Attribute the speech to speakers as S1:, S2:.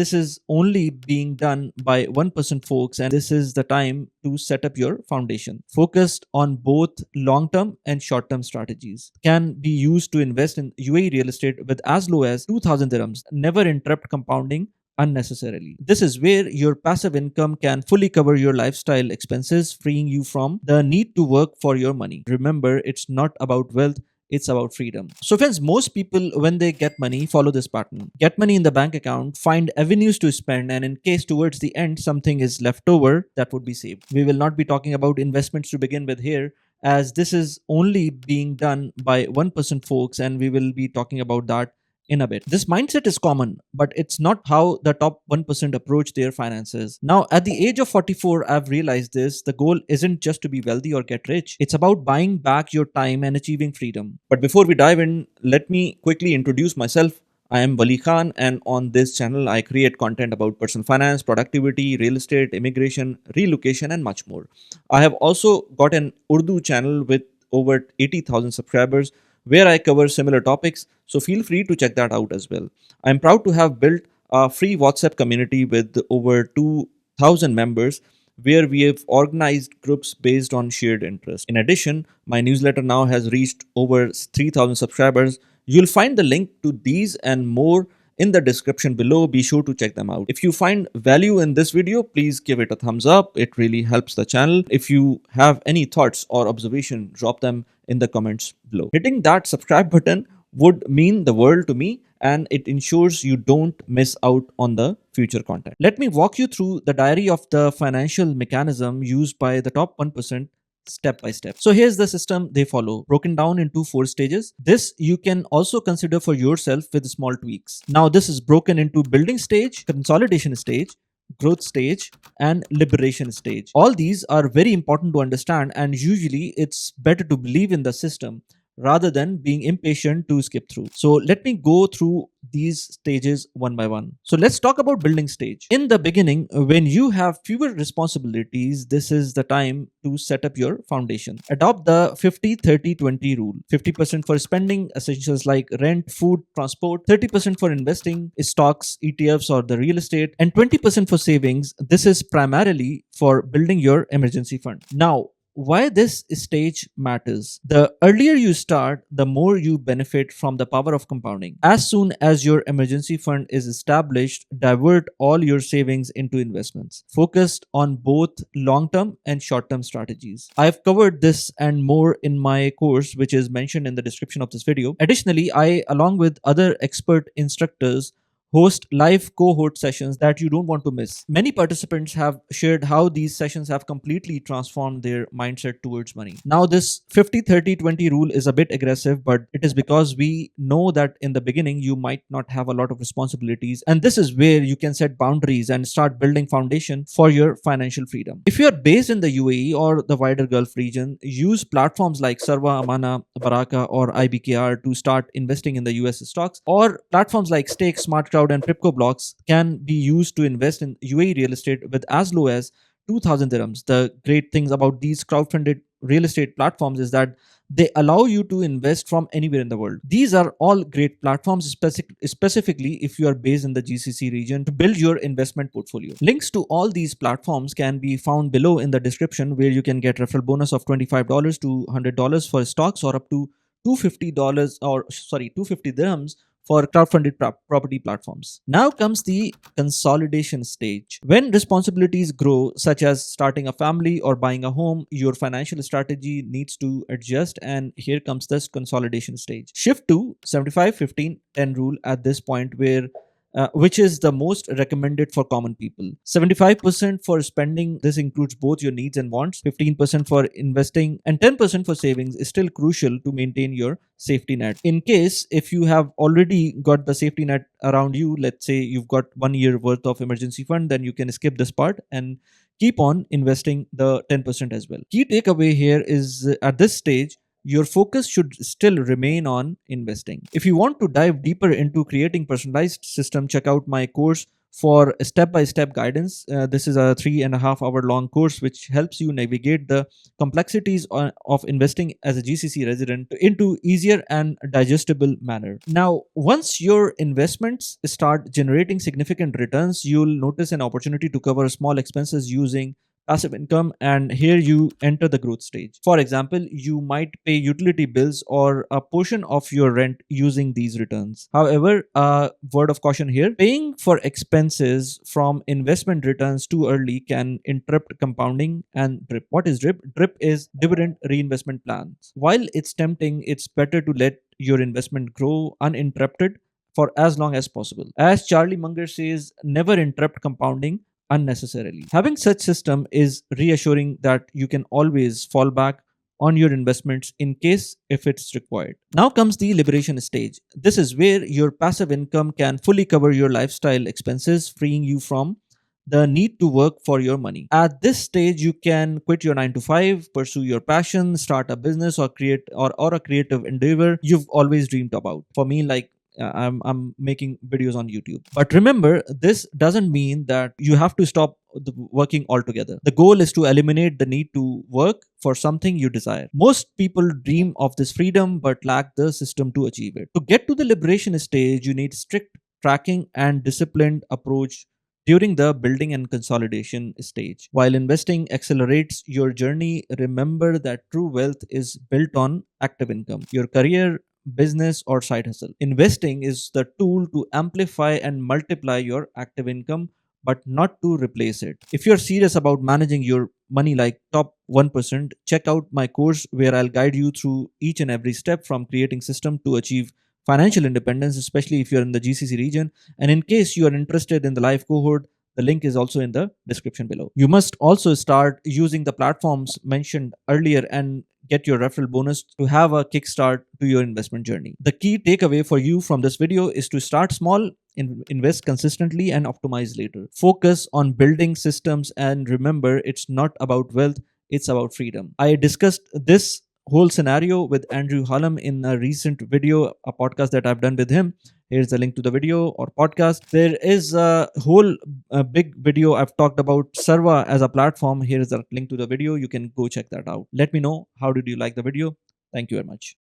S1: this is only being done by 1% folks, and this is the time to set up your foundation. Focused on both long term and short term strategies. Can be used to invest in UAE real estate with as low as 2000 dirhams. Never interrupt compounding unnecessarily. This is where your passive income can fully cover your lifestyle expenses, freeing you from the need to work for your money. Remember, it's not about wealth, it's about freedom. So, friends, most people, when they get money, follow this pattern. Get money in the bank account, find avenues to spend, and in case towards the end something is left over, that would be saved. We will not be talking about investments to begin with here, as this is only being done by 1% folks, and we will be talking about that in a bit. This mindset is common, but it's not how the top 1% approach their finances. Now, at the age of 44, I've realized this. The goal isn't just to be wealthy or get rich, it's about buying back your time and achieving freedom. But before we dive in, let me quickly introduce myself. I am Wali Khan, and on this channel, I create content about personal finance, productivity, real estate, immigration, relocation, and much more. I have also got an Urdu channel with over 80,000 subscribers where I cover similar topics, so feel free to check that out as well. I'm proud to have built a free WhatsApp community with over 2,000 members where we have organized groups based on shared interest. In addition, my newsletter now has reached over 3,000 subscribers. You'll find the link to these and more in the description below. Be sure to check them out. If you find value in this video, please give it a thumbs up. It really helps the channel. If you have any thoughts or observation, drop them in the comments below. Hitting that subscribe button would mean the world to me, and it ensures you don't miss out on the future content. Let me walk you through the diary of the financial mechanism used by the top 1% step by step. So here's the system they follow, broken down into 4 stages. This you can also consider for yourself with small tweaks. Now, this is broken into building stage, consolidation stage, growth stage, and liberation stage. All these are very important to understand, and usually it's better to believe in the system rather than being impatient to skip through. So let me go through these stages one by one. So let's talk about building stage. In the beginning, when you have fewer responsibilities, this is the time to set up your foundation. Adopt the 50-30-20 rule. 50% for spending, essentials like rent, food, transport, 30% for investing, stocks, ETFs, or the real estate, and 20% for savings. This is primarily for building your emergency fund. Now, why this stage matters. The earlier you start, the more you benefit from the power of compounding. As soon as your emergency fund is established, divert all your savings into investments, focused on both long-term and short-term strategies. I've covered this and more in my course, which is mentioned in the description of this video. Additionally, I, along with other expert instructors, host live cohort sessions that you don't want to miss. Many participants have shared how these sessions have completely transformed their mindset towards money. Now, this 50-30-20 rule is a bit aggressive, but it is because we know that in the beginning you might not have a lot of responsibilities, and this is where you can set boundaries and start building foundation for your financial freedom. If you are based in the UAE or the wider Gulf region, use platforms like Sarva, Amana, Baraka, or IBKR to start investing in the US stocks, or platforms like Stake, Smart and Pipco blocks can be used to invest in UAE real estate with as low as 2000 dirhams. The great things about these crowdfunded real estate platforms is that they allow you to invest from anywhere in the world. These are all great platforms, specifically if you are based in the GCC region, to build your investment portfolio. Links to all these platforms can be found below in the description, where you can get referral bonus of $25 to $100 for stocks, or up to $250 dirhams for crowdfunded property platforms. Now comes the consolidation stage. When responsibilities grow, such as starting a family or buying a home, your financial strategy needs to adjust, and here comes this consolidation stage. Shift to 75-15-10 rule at this point, which is the most recommended for common people. 75% for spending, this includes both your needs and wants. 15% for investing, and 10% for savings is still crucial to maintain your safety net. In case if you have already got the safety net around you, let's say you've got 1 year worth of emergency fund, then you can skip this part and keep on investing the 10% as well. Key takeaway here is, at this stage, your focus should still remain on investing. If you want to dive deeper into creating personalized system, check out my course for step by step guidance. This is a 3.5 hour long course which helps you navigate the complexities of investing as a GCC resident into easier and digestible manner. Now, once your investments start generating significant returns, you'll notice an opportunity to cover small expenses using passive income, and here you enter the growth stage. For example, you might pay utility bills or a portion of your rent using these returns. However, a word of caution here: paying for expenses from investment returns too early can interrupt compounding and drip. What is drip? Drip is dividend reinvestment plans. While it's tempting, it's better to let your investment grow uninterrupted for as long as possible. As Charlie Munger says, never interrupt compounding unnecessarily. Having such system is reassuring that you can always fall back on your investments in case if it's required. Now comes the liberation stage. This is where your passive income can fully cover your lifestyle expenses, freeing you from the need to work for your money. At this stage, you can quit your 9 to 5, pursue your passion, start a business or or a creative endeavor you've always dreamed about. For me, like I'm making videos on YouTube. But remember, this doesn't mean that you have to stop working altogether. The goal is to eliminate the need to work for something you desire. Most people dream of this freedom but lack the system to achieve it. To get to the liberation stage, you need strict tracking and disciplined approach during the building and consolidation stage. While investing accelerates your journey, remember that true wealth is built on active income. Your career, business, or side hustle. Investing is the tool to amplify and multiply your active income, but not to replace it. If you're serious about managing your money like top 1%, check out my course where I'll guide you through each and every step from creating system to achieve financial independence, especially if you're in the GCC region. And in case you are interested in the live cohort, the link is also in the description below. You must also start using the platforms mentioned earlier and get your referral bonus to have a kickstart to your investment journey. The key takeaway for you from this video is to start small, invest consistently, and optimize later. Focus on building systems and remember, it's not about wealth, it's about freedom. I discussed this whole scenario with Andrew Hallam in a recent video, a podcast that I've done with him. Here's the link to the video or podcast. There is a whole big video I've talked about Serva as a platform. Here is a link to the video. You can go check that out. Let me know how did you like the video. Thank you very much.